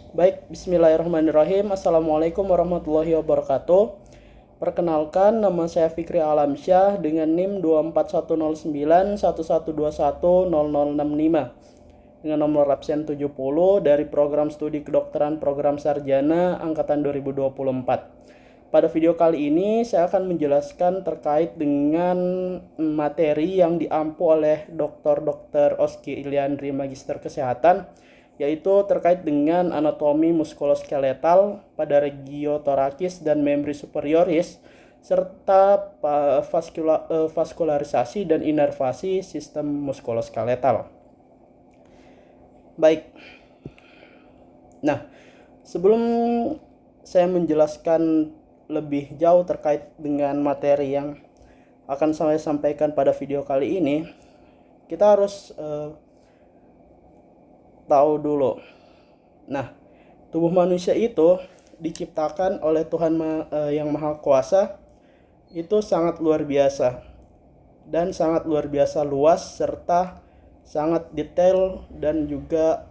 Baik, bismillahirrahmanirrahim. Assalamualaikum warahmatullahi wabarakatuh. Perkenalkan, nama saya Fikri Alamsyah dengan NIM 2410911210065 dengan nomor absen 70 dari program studi kedokteran program sarjana angkatan 2024. Pada video kali ini saya akan menjelaskan terkait dengan materi yang diampu oleh Dr. Oski Iliandri Magister Kesehatan, yaitu terkait dengan anatomi muskuloskeletal pada regio torakis dan membri superioris serta vaskularisasi dan inervasi sistem muskuloskeletal. Baik. Nah, sebelum saya menjelaskan lebih jauh terkait dengan materi yang akan saya sampaikan pada video kali ini, kita harus tahu dulu. Nah, tubuh manusia itu diciptakan oleh Tuhan yang Maha Kuasa itu sangat luar biasa dan sangat luar biasa luas serta sangat detail dan juga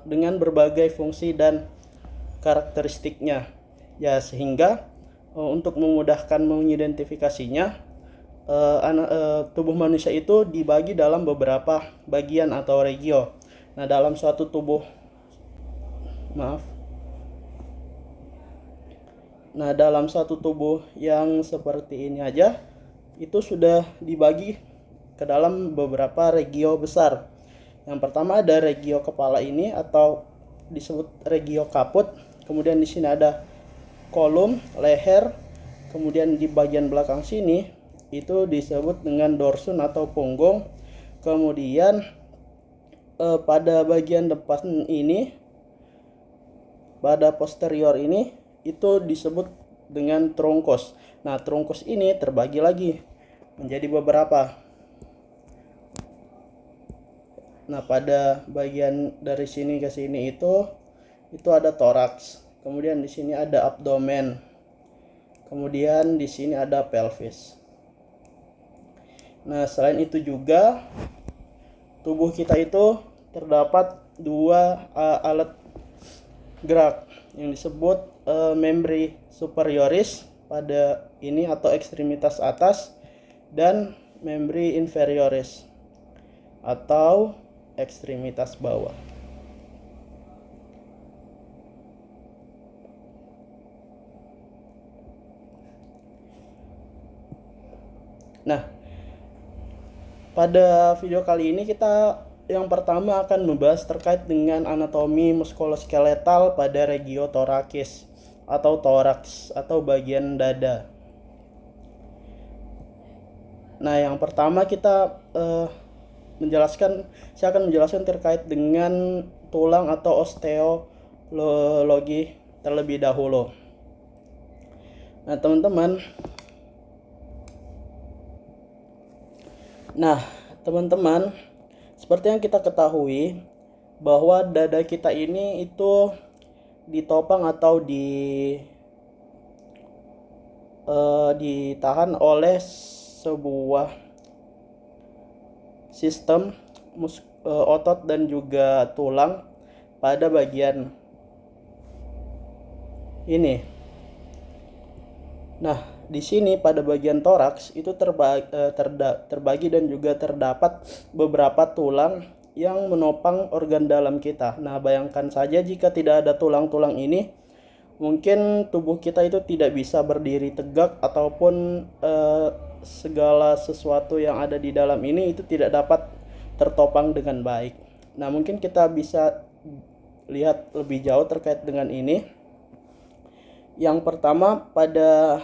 dengan berbagai fungsi dan karakteristiknya. Ya, sehingga untuk memudahkan mengidentifikasinya, tubuh manusia itu dibagi dalam beberapa bagian atau regio. Nah, dalam suatu tubuh dalam satu tubuh yang seperti ini aja itu sudah dibagi ke dalam beberapa regio besar. Yang pertama ada regio kepala ini atau disebut regio kaput. Kemudian di sini ada kolum, leher. Kemudian di bagian belakang sini itu disebut dengan dorsun atau punggung. Kemudian pada bagian depan ini, pada posterior ini itu disebut dengan trunkus. Nah, trunkus ini terbagi lagi menjadi beberapa. Nah, pada bagian dari sini ke sini itu ada toraks. Kemudian di sini ada abdomen. Kemudian di sini ada pelvis. Nah, selain itu juga tubuh kita itu terdapat dua alat gerak yang disebut membri superioris pada ini atau ekstremitas atas dan membri inferioris atau ekstremitas bawah. Nah, pada video kali ini kita yang pertama akan membahas terkait dengan anatomi muskuloskeletal pada regio torakis atau toraks atau bagian dada. Nah, yang pertama saya akan menjelaskan terkait dengan tulang atau osteologi terlebih dahulu. Nah, teman-teman, seperti yang kita ketahui bahwa dada kita ini itu ditopang atau ditahan oleh sebuah sistem otot dan juga tulang pada bagian ini. Nah, di sini pada bagian toraks itu terbagi dan juga terdapat beberapa tulang yang menopang organ dalam kita. Nah, bayangkan saja jika tidak ada tulang-tulang ini, mungkin tubuh kita itu tidak bisa berdiri tegak ataupun segala sesuatu yang ada di dalam ini itu tidak dapat tertopang dengan baik. Nah, mungkin kita bisa lihat lebih jauh terkait dengan ini. Yang pertama, pada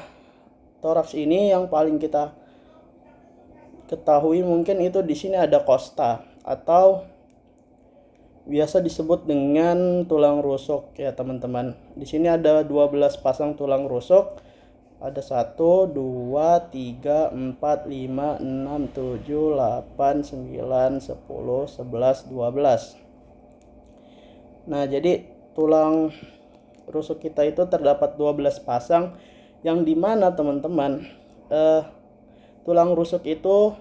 toraks ini yang paling kita ketahui mungkin itu di sini ada costa atau biasa disebut dengan tulang rusuk ya, teman-teman. Di sini ada 12 pasang tulang rusuk. Ada 1, 2, 3, 4, 5, 6, 7, 8, 9, 10, 11, 12. Nah, jadi tulang rusuk kita itu terdapat 12 pasang yang dimana teman-teman tulang rusuk itu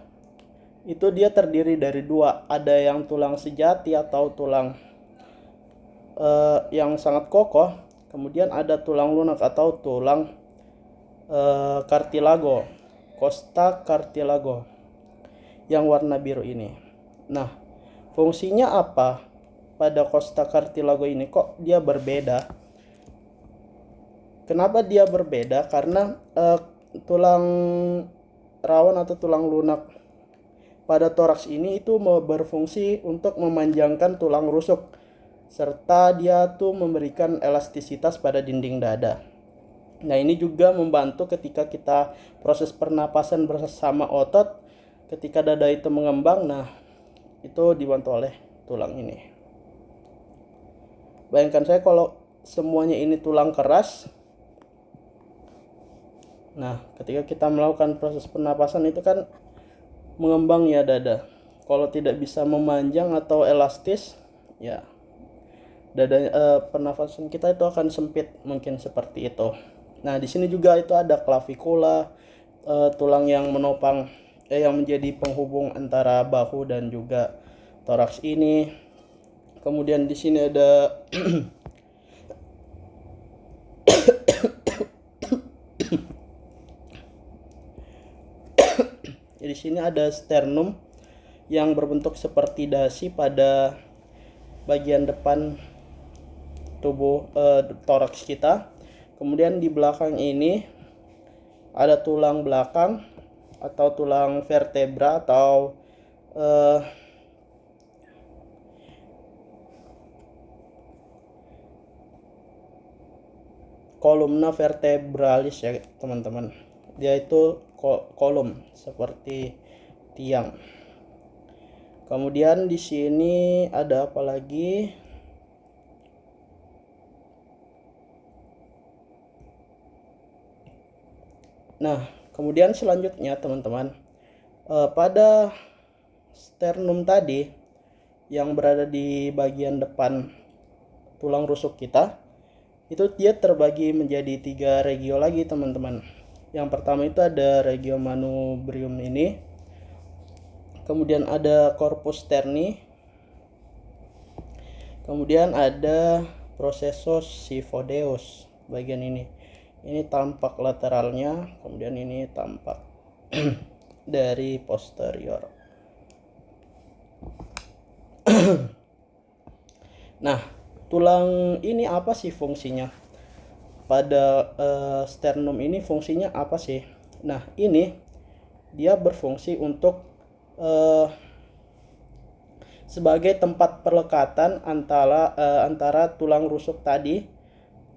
dia terdiri dari dua, ada yang tulang sejati atau tulang yang sangat kokoh. Kemudian ada tulang lunak atau tulang cartilago, costa cartilago yang warna biru ini. Nah, fungsinya apa pada costa cartilago ini? Kok dia berbeda? Kenapa dia berbeda? Karena tulang rawan atau tulang lunak pada toraks ini itu berfungsi untuk memanjangkan tulang rusuk, serta dia tuh memberikan elastisitas pada dinding dada. Nah, ini juga membantu ketika kita proses pernapasan bersama otot, ketika dada itu mengembang. Nah, itu dibantu oleh tulang ini. Bayangkan saya kalau semuanya ini tulang keras. Nah, ketika kita melakukan proses pernapasan itu kan mengembang ya dada. Kalau tidak bisa memanjang atau elastis, ya dada pernafasan kita itu akan sempit, mungkin seperti itu. Nah, di sini juga itu ada clavikula, tulang yang menopang yang menjadi penghubung antara bahu dan juga toraks ini. Kemudian di sini ada di sini ada sternum yang berbentuk seperti dasi pada bagian depan tubuh toraks kita. Kemudian di belakang ini ada tulang belakang atau tulang vertebra atau kolumna vertebralis ya teman-teman. Dia itu kolom seperti tiang. Kemudian di sini ada apa lagi? Nah, kemudian selanjutnya teman-teman, pada sternum tadi yang berada di bagian depan tulang rusuk kita, itu dia terbagi menjadi 3 regio lagi teman-teman. Yang pertama itu ada regio manubrium ini, kemudian ada corpus sterni, kemudian ada processus xiphodeus bagian ini. Ini tampak lateralnya, kemudian ini tampak dari posterior. Nah, tulang ini apa sih fungsinya? Pada sternum ini fungsinya apa sih? Nah, ini dia berfungsi untuk sebagai tempat perlekatan antara tulang rusuk tadi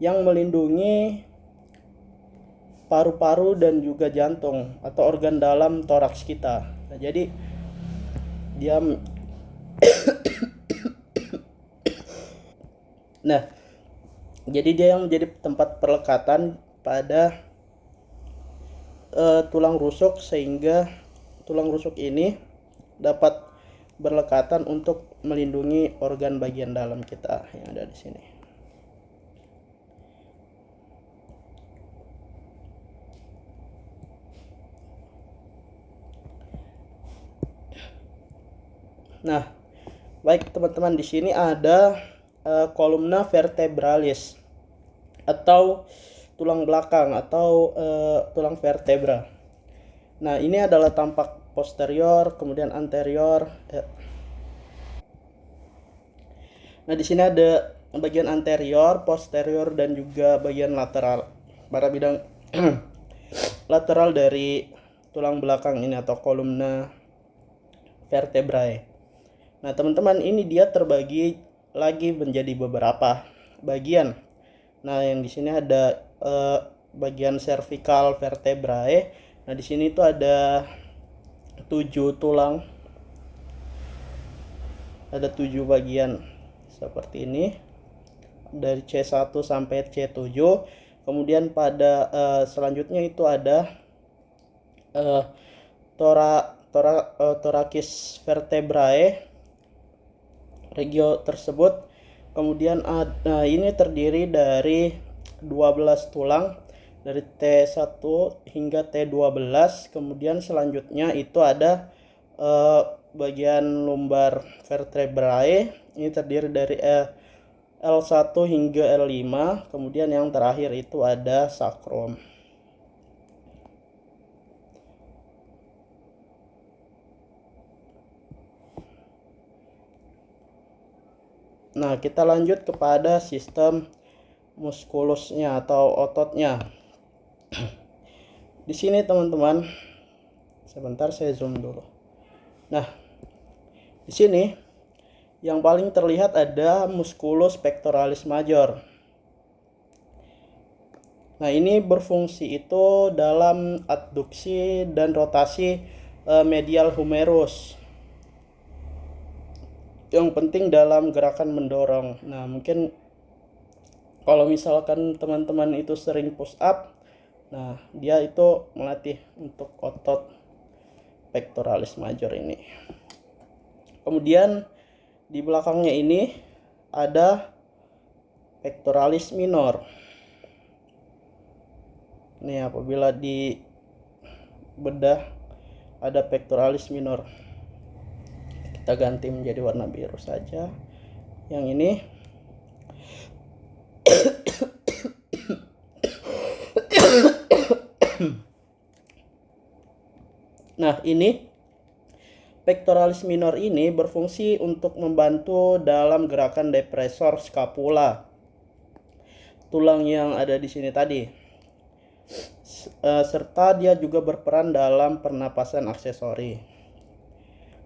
yang melindungi paru-paru dan juga jantung atau organ dalam toraks kita. Nah, jadi dia Nah, jadi dia yang menjadi tempat perlekatan pada tulang rusuk, sehingga tulang rusuk ini dapat berlekatan untuk melindungi organ bagian dalam kita yang ada di sini. Nah, baik teman-teman, di sini ada kolumna vertebralis atau tulang belakang atau tulang vertebra. Nah, ini adalah tampak posterior, kemudian anterior. Nah, di sini ada bagian anterior, posterior, dan juga bagian lateral. Pada bidang lateral dari tulang belakang ini atau kolumna vertebrae. Nah, teman-teman, ini dia terbagi lagi menjadi beberapa bagian. Nah, yang di sini ada bagian cervical vertebrae. Nah, di sini itu ada 7 tulang. Ada 7 bagian seperti ini. Dari C1 sampai C7. Kemudian pada selanjutnya itu ada thoracis vertebrae regio tersebut. Kemudian ini terdiri dari 12 tulang dari T1 hingga T12. Kemudian selanjutnya itu ada bagian lumbar vertebrae. Ini terdiri dari L1 hingga L5, kemudian yang terakhir itu ada sakrum. Nah, kita lanjut kepada sistem muskulusnya atau ototnya. Di sini teman-teman, sebentar saya zoom dulu. Nah, di sini yang paling terlihat ada musculus pectoralis major. Nah, ini berfungsi itu dalam adduksi dan rotasi medial humerus. Yang penting dalam gerakan mendorong. Nah, mungkin kalau misalkan teman-teman itu sering push up, nah dia itu melatih untuk otot pectoralis major ini. Kemudian di belakangnya ini ada pectoralis minor. Nih, apabila di bedah ada pectoralis minor. Kita ganti menjadi warna biru saja. Yang ini nah, ini pectoralis minor ini berfungsi untuk membantu dalam gerakan depresor scapula. Tulang yang ada di sini tadi. Serta dia juga berperan dalam pernapasan aksesori.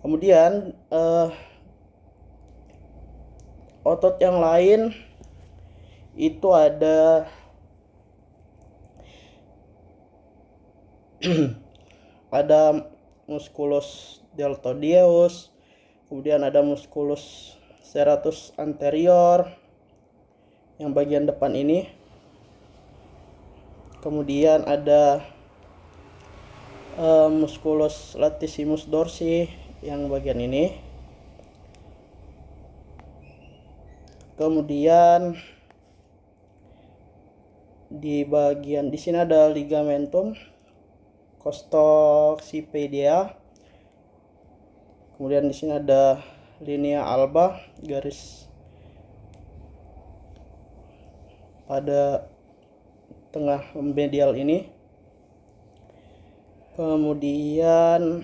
Kemudian otot yang lain itu ada ada musculus deltoideus, kemudian ada musculus serratus anterior yang bagian depan ini, kemudian ada musculus latissimus dorsi yang bagian ini, kemudian di bagian di sini ada ligamentum costoccipedea, kemudian di sini ada linea alba garis pada tengah medial ini, kemudian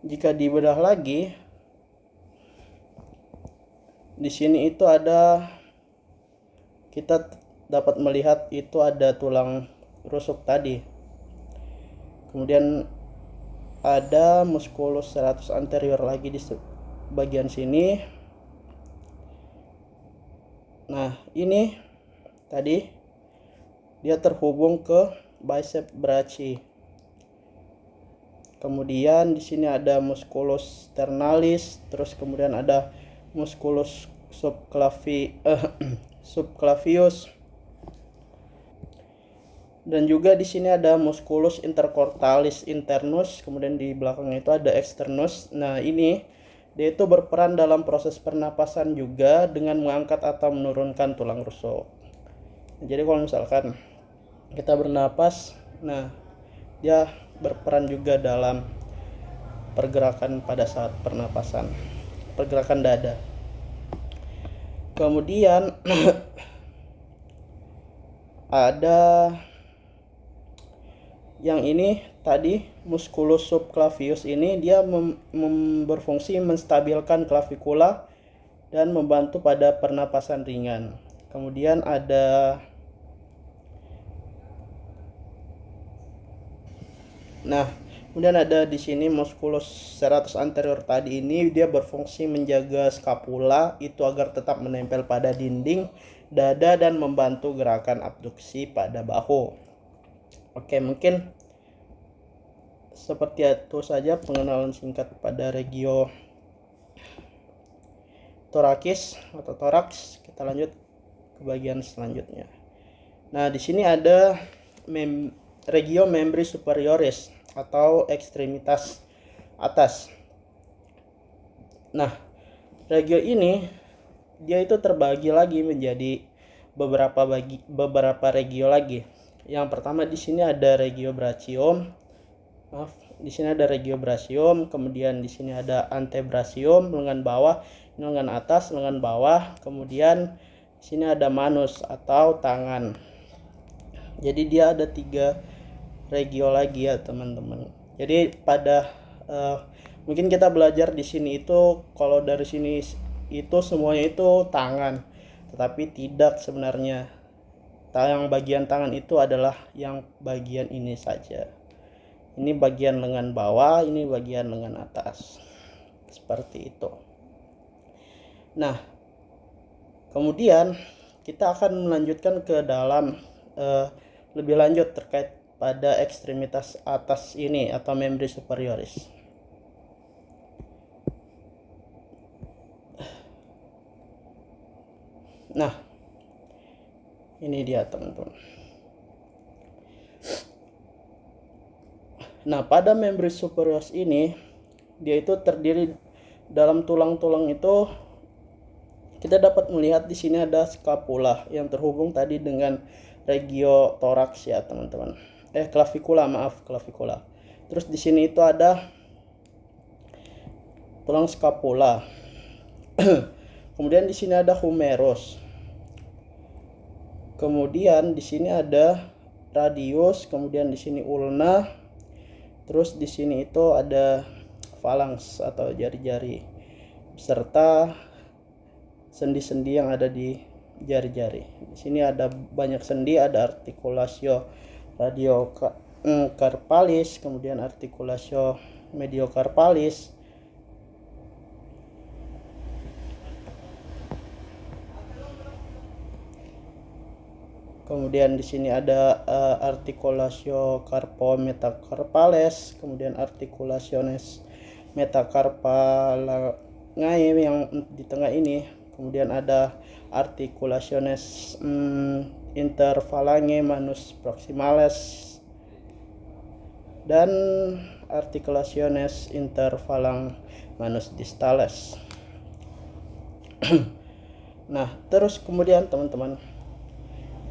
jika dibedah lagi di sini itu ada, kita dapat melihat itu ada tulang rusuk tadi, kemudian ada musculus serratus anterior lagi di bagian sini. Nah, ini tadi dia terhubung ke bicep brachii. Kemudian di sini ada musculus sternalis, terus kemudian ada musculus subclavius. Dan juga di sini ada musculus intercortalis internus, kemudian di belakangnya itu ada externus. Nah, ini dia itu berperan dalam proses pernapasan juga dengan mengangkat atau menurunkan tulang rusuk. Jadi kalau misalkan kita bernapas, nah dia berperan juga dalam pergerakan pada saat pernapasan, pergerakan dada. Kemudian ada yang ini tadi musculus subclavius ini, dia berfungsi menstabilkan klavikula dan membantu pada pernapasan ringan. Kemudian ada kemudian ada di sini musculus serratus anterior tadi ini, dia berfungsi menjaga skapula itu agar tetap menempel pada dinding dada dan membantu gerakan abduksi pada bahu. Oke, mungkin seperti itu saja pengenalan singkat pada regio thoracis atau toraks. Kita lanjut ke bagian selanjutnya. Nah, di sini ada regio membri superioris atau ekstremitas atas. Nah, regio ini dia itu terbagi lagi menjadi beberapa regio lagi. Yang pertama di sini ada regio brachium, Maaf, di sini ada regiobrachioum, kemudian di sini ada antebrachioum, lengan bawah, ini lengan atas, lengan bawah, kemudian di sini ada manus atau tangan. Jadi dia ada 3 regio lagi ya teman-teman. Jadi pada mungkin kita belajar di sini itu kalau dari sini itu semuanya itu tangan, tetapi tidak sebenarnya. Yang bagian tangan itu adalah yang bagian ini saja. Ini bagian lengan bawah, ini bagian lengan atas. Seperti itu. Nah, kemudian kita akan melanjutkan ke dalam lebih lanjut terkait pada ekstremitas atas ini atau membri superioris. Nah, ini dia teman-teman. Nah, pada membri superioris ini dia itu terdiri dalam tulang-tulang itu kita dapat melihat di sini ada scapula yang terhubung tadi dengan regio thorax ya teman-teman. Clavicular, maaf, clavicular. Terus di sini itu ada tulang scapula. Kemudian di sini ada humerus. Kemudian di sini ada radius, kemudian di sini ulna. Terus di sini itu ada phalanx atau jari-jari serta sendi-sendi yang ada di jari-jari. Di sini ada banyak sendi, ada articulatio radiocarpalis, kemudian articulatio mediocarpalis. Kemudian di sini ada articulatio carpometacarpales, kemudian articulationes metacarpalae yang di tengah ini. Kemudian ada articulationes interphalange manus proximales dan articulationes interphalang manus distales. Nah, terus kemudian teman-teman,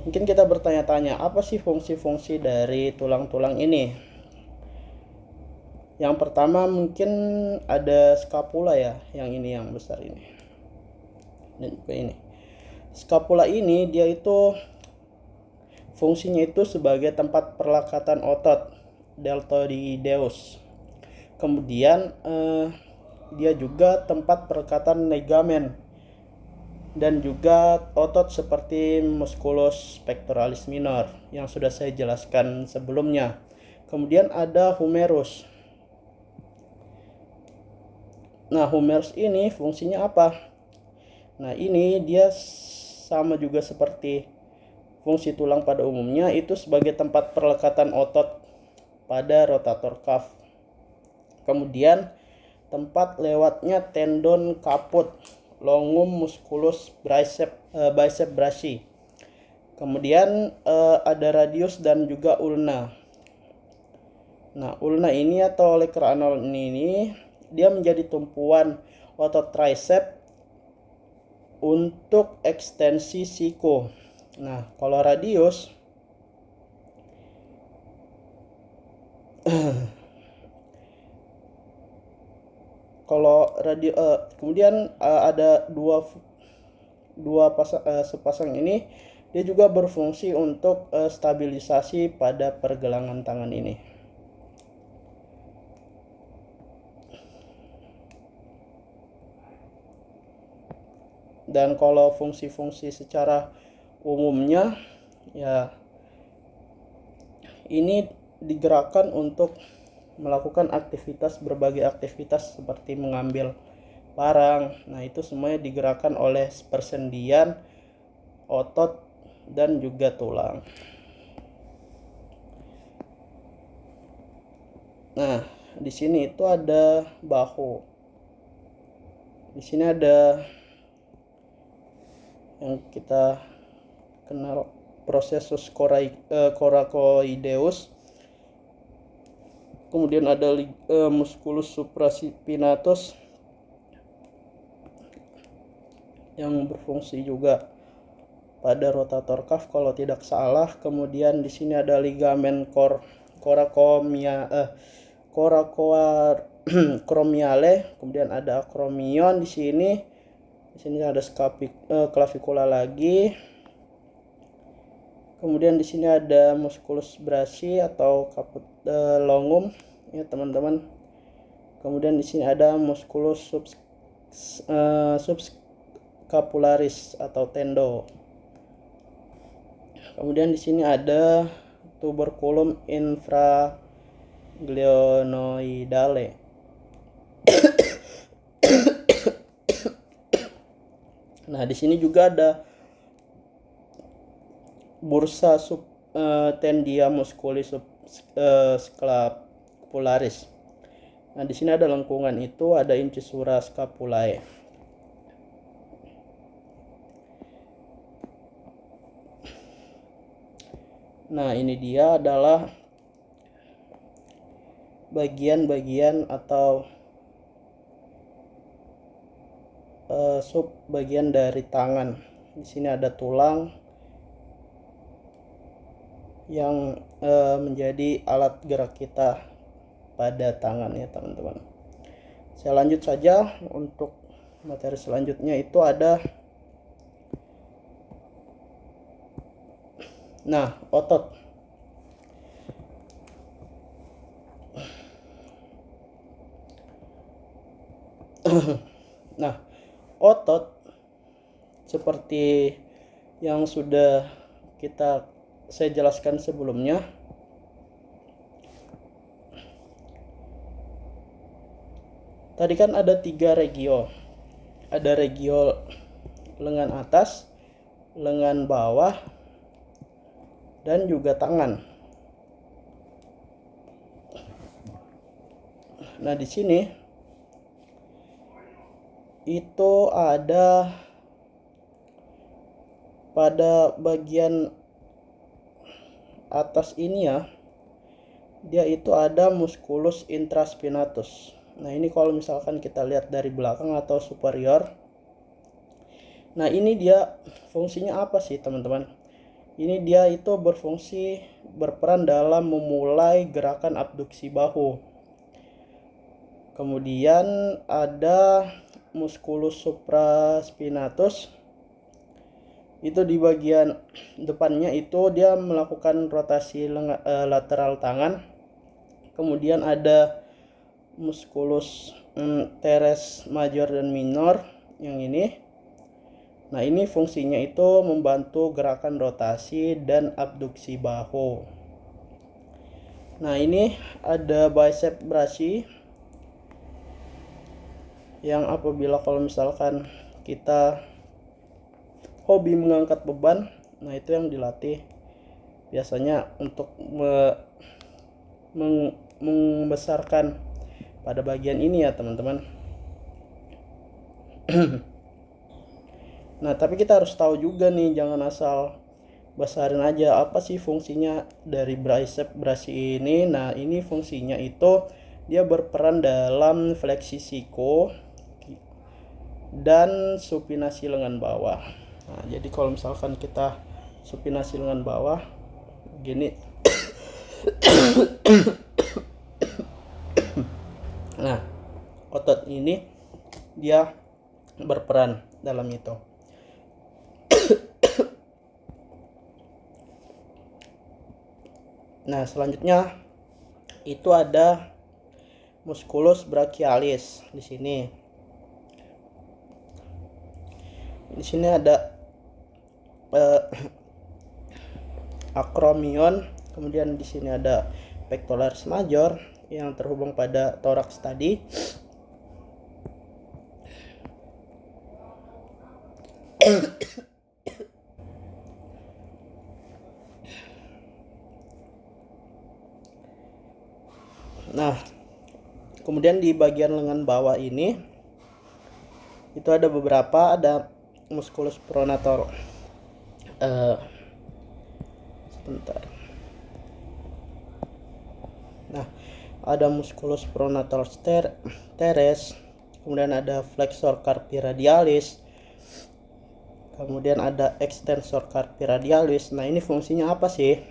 mungkin kita bertanya-tanya, apa sih fungsi-fungsi dari tulang-tulang ini? Yang pertama mungkin ada scapula ya, yang ini yang besar ini. Dan juga ini. Scapula ini dia itu fungsinya itu sebagai tempat perlekatan otot deltoideus. Kemudian dia juga tempat perlekatan ligamen dan juga otot seperti musculus pectoralis minor yang sudah saya jelaskan sebelumnya. Kemudian ada humerus. Nah, humerus ini fungsinya apa? Nah, ini dia sama juga seperti fungsi tulang pada umumnya, itu sebagai tempat perlekatan otot pada rotator cuff. Kemudian tempat lewatnya tendon kaput longum musculus bicep brachii. Kemudian ada radius dan juga ulna. Nah, ulna ini atau oleh cranial ini dia menjadi tumpuan otot tricep untuk ekstensi siko. Nah, kalau radius kemudian ada sepasang ini dia juga berfungsi untuk stabilisasi pada pergelangan tangan ini. Dan kalau fungsi-fungsi secara umumnya ya ini digerakkan untuk melakukan berbagai aktivitas seperti mengambil barang. Nah, itu semuanya digerakkan oleh persendian otot dan juga tulang. Nah, di sini itu ada bahu. Di sini ada yang kita kenal processus coracoideus. Kemudian ada musculus supraspinatus yang berfungsi juga pada rotator cuff kalau tidak salah. Kemudian di sini ada ligamen coracoacromiale, kemudian ada acromion di sini. Di sini ada clavicula lagi. Kemudian di sini ada musculus brachii atau caput longum ya teman-teman. Kemudian di sini ada musculus subscapularis atau tendo. Kemudian di sini ada tuberculum infraglenoidale. Nah, di sini juga ada bursa tendia musculi scapularis. Nah, di sini ada lengkungan itu, ada incisura scapulae. Nah, ini dia adalah bagian-bagian atau sub bagian dari tangan. Di sini ada tulang yang menjadi alat gerak kita pada tangan ya teman-teman. Saya lanjut saja untuk materi selanjutnya, itu ada otot. Nah, otot seperti yang sudah saya jelaskan sebelumnya, tadi kan ada 3 regio. Ada regio lengan atas, lengan bawah, dan juga tangan. Nah, di sini itu ada pada bagian atas ini ya, dia itu ada musculus intraspinatus. Nah, ini kalau misalkan kita lihat dari belakang atau superior. Nah, ini dia fungsinya apa sih teman-teman? Ini dia itu berperan dalam memulai gerakan abduksi bahu. Kemudian ada musculus supraspinatus. Itu di bagian depannya itu dia melakukan rotasi lateral tangan. Kemudian ada musculus teres major dan minor yang ini. Nah, ini fungsinya itu membantu gerakan rotasi dan abduksi bahu. Nah, ini ada bicep brachii yang apabila kalau misalkan kita hobi mengangkat beban, nah itu yang dilatih biasanya untuk membesarkan pada bagian ini ya teman-teman. Nah, tapi kita harus tahu juga nih, jangan asal besarin aja. Apa sih fungsinya dari bicep brachii ini? Nah, ini fungsinya itu dia berperan dalam fleksi siko dan supinasi lengan bawah. Nah, jadi kalau misalkan kita supinasi lengan bawah gini. Nah, otot ini dia berperan dalam itu. Nah, selanjutnya itu ada musculus brachialis di sini. Di sini ada acromion, kemudian di sini ada pectoralis major yang terhubung pada toraks tadi. Nah, kemudian di bagian lengan bawah ini itu ada beberapa, ada musculus pronator. Sebentar. Nah, ada musculus pronator teres, kemudian ada flexor carpi radialis, kemudian ada extensor carpi radialis. Nah, ini fungsinya apa sih?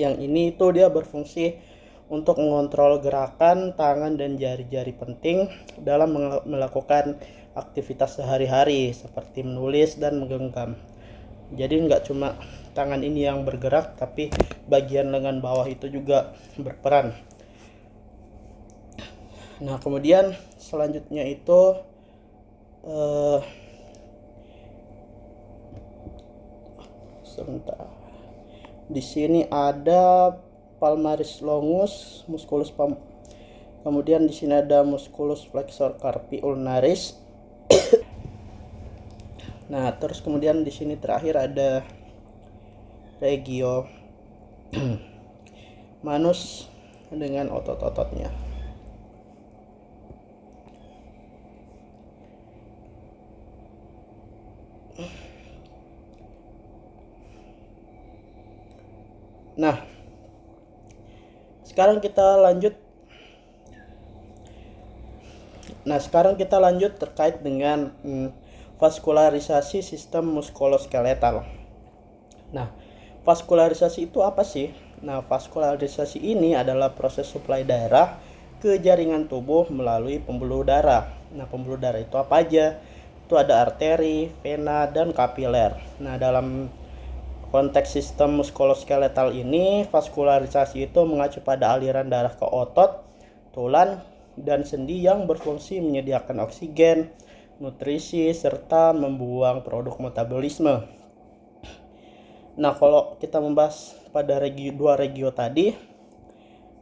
Yang ini itu dia berfungsi untuk mengontrol gerakan tangan dan jari-jari penting dalam melakukan aktivitas sehari-hari seperti menulis dan menggenggam. Jadi nggak cuma tangan ini yang bergerak, tapi bagian lengan bawah itu juga berperan. Nah, kemudian selanjutnya itu sebentar. Di sini ada palmaris longus, musculus kemudian di sini ada musculus flexor carpi ulnaris. Nah, terus kemudian di sini terakhir ada regio manus dengan otot-ototnya. Nah, sekarang kita lanjut terkait dengan vaskularisasi sistem muskuloskeletal. Nah, vaskularisasi itu apa sih? Nah, vaskularisasi ini adalah proses suplai darah ke jaringan tubuh melalui pembuluh darah. Nah, pembuluh darah itu apa aja? Itu ada arteri, vena, dan kapiler. Nah, dalam konteks sistem muskuloskeletal ini, vaskularisasi itu mengacu pada aliran darah ke otot, tulang, dan sendi yang berfungsi menyediakan oksigen, nutrisi, serta membuang produk metabolisme. Nah, kalau kita membahas pada dua regio tadi,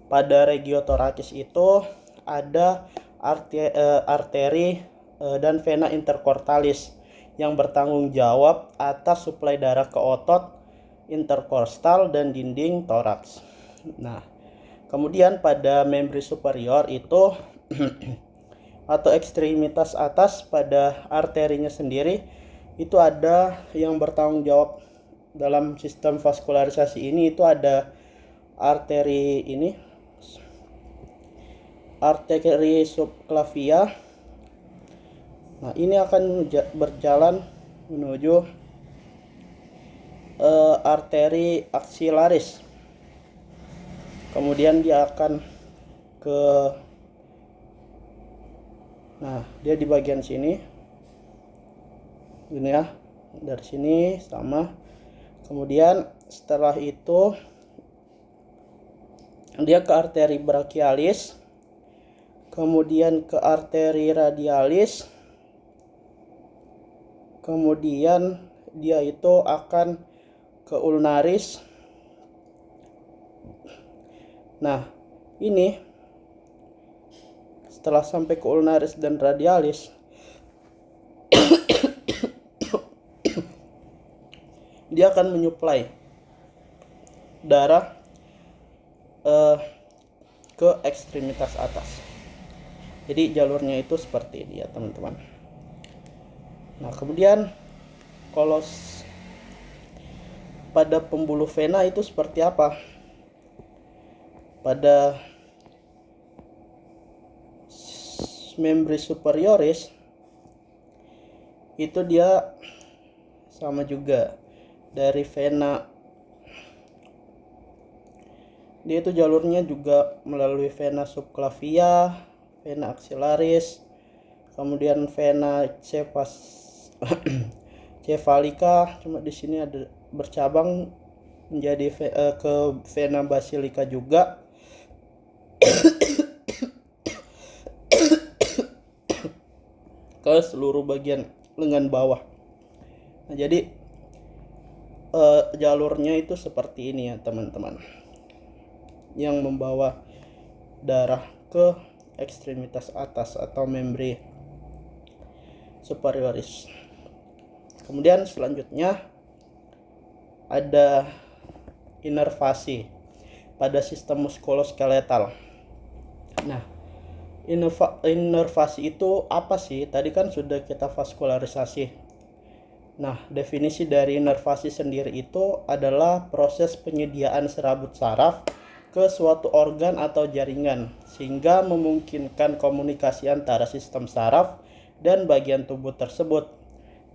pada regio torakis itu ada arteri dan vena intercortalis yang bertanggung jawab atas suplai darah ke otot, interkostal, dan dinding toraks. Nah, kemudian pada membran superior itu atau ekstremitas atas pada arterinya sendiri itu ada yang bertanggung jawab dalam sistem vaskularisasi ini, itu ada arteri subclavia. Nah, ini akan berjalan menuju arteri aksilaris. Kemudian dia akan dia di bagian sini. Ini ya, dari sini sama. Kemudian setelah itu dia ke arteri brachialis, kemudian ke arteri radialis, kemudian dia itu akan ke ulnaris. Nah, ini setelah sampai ke ulnaris dan radialis, dia akan menyuplai darah ke ekstremitas atas. Jadi jalurnya itu seperti ini ya, teman-teman. Nah, kemudian kalau pada pembuluh vena itu seperti apa? Pada membran superioris itu dia sama juga dari vena. Dia itu jalurnya juga melalui vena subclavia, vena axillaris, kemudian vena cephalica, cuma di sini ada bercabang menjadi ke vena basilica juga. Ke seluruh bagian lengan bawah. Nah, jadi jalurnya itu seperti ini ya, teman-teman, yang membawa darah ke ekstremitas atas atau membran superioris. Kemudian selanjutnya ada inervasi pada sistem muskuloskeletal. Nah, inervasi itu apa sih? Tadi kan sudah kita vaskularisasi. Nah, definisi dari inervasi sendiri itu adalah proses penyediaan serabut saraf ke suatu organ atau jaringan sehingga memungkinkan komunikasi antara sistem saraf dan bagian tubuh tersebut.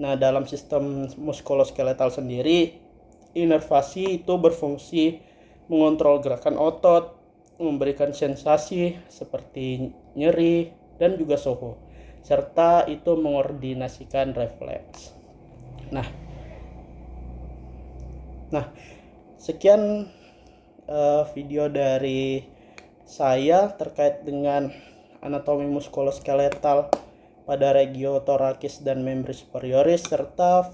Nah, dalam sistem muskuloskeletal sendiri, inervasi itu berfungsi mengontrol gerakan otot, memberikan sensasi seperti nyeri dan juga suhu, serta itu mengordinasikan refleks. Nah, sekian video dari saya terkait dengan anatomi muskuloskeletal pada regiotorakis dan membran superioris serta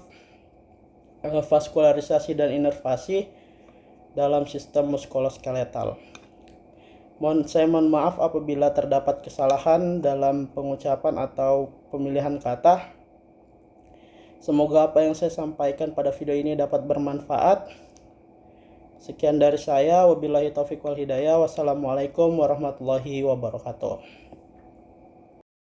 vaskularisasi dan inervasi dalam sistem muskuloskeletal. Saya mohon maaf apabila terdapat kesalahan dalam pengucapan atau pemilihan kata. Semoga apa yang saya sampaikan pada video ini dapat bermanfaat. Sekian dari saya, wabillahi taufiq wal hidayah. Wassalamualaikum warahmatullahi wabarakatuh.